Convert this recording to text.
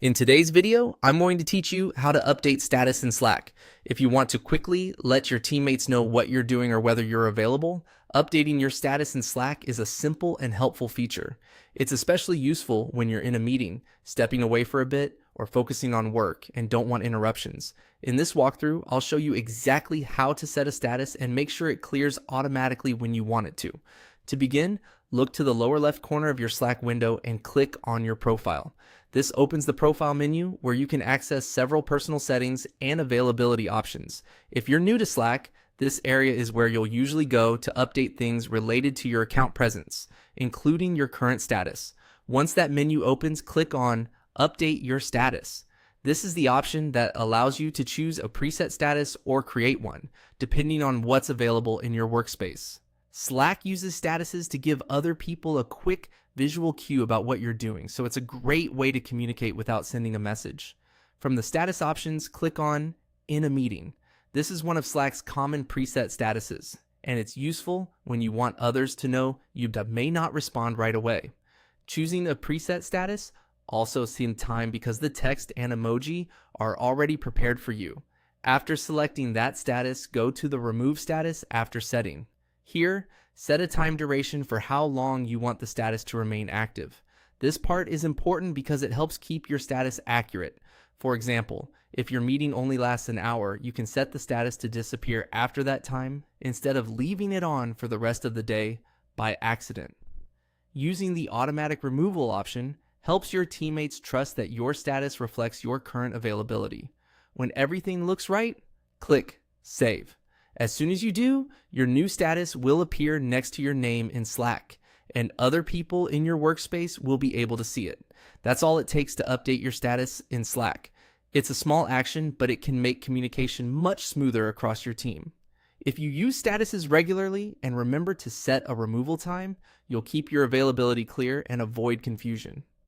In today's video, I'm going to teach you how to update status in Slack. If you want to quickly let your teammates know what you're doing or whether you're available, updating your status in Slack is a simple and helpful feature. It's especially useful when you're in a meeting, stepping away for a bit, or focusing on work and don't want interruptions. In this walkthrough, I'll show you exactly how to set a status and make sure it clears automatically when you want it to. To begin, look to the lower left corner of your Slack window and click on your profile. This opens the profile menu where you can access several personal settings and availability options. If you're new to Slack, this area is where you'll usually go to update things related to your account presence, including your current status. Once that menu opens, click on Update Your Status. This is the option that allows you to choose a preset status or create one, depending on what's available in your workspace. Slack uses statuses to give other people a quick visual cue about what you're doing, so it's a great way to communicate without sending a message. From the status options, click on In a Meeting. This is one of Slack's common preset statuses, and it's useful when you want others to know you may not respond right away. Choosing a preset status also saves time because the text and emoji are already prepared for you. After selecting that status, go to the Remove status after setting. Here, set a time duration for how long you want the status to remain active. This part is important because it helps keep your status accurate. For example, if your meeting only lasts an hour, you can set the status to disappear after that time instead of leaving it on for the rest of the day by accident. Using the automatic removal option helps your teammates trust that your status reflects your current availability. When everything looks right, click Save. As soon as you do, your new status will appear next to your name in Slack, and other people in your workspace will be able to see it. That's all it takes to update your status in Slack. It's a small action, but it can make communication much smoother across your team. If you use statuses regularly and remember to set a removal time, you'll keep your availability clear and avoid confusion.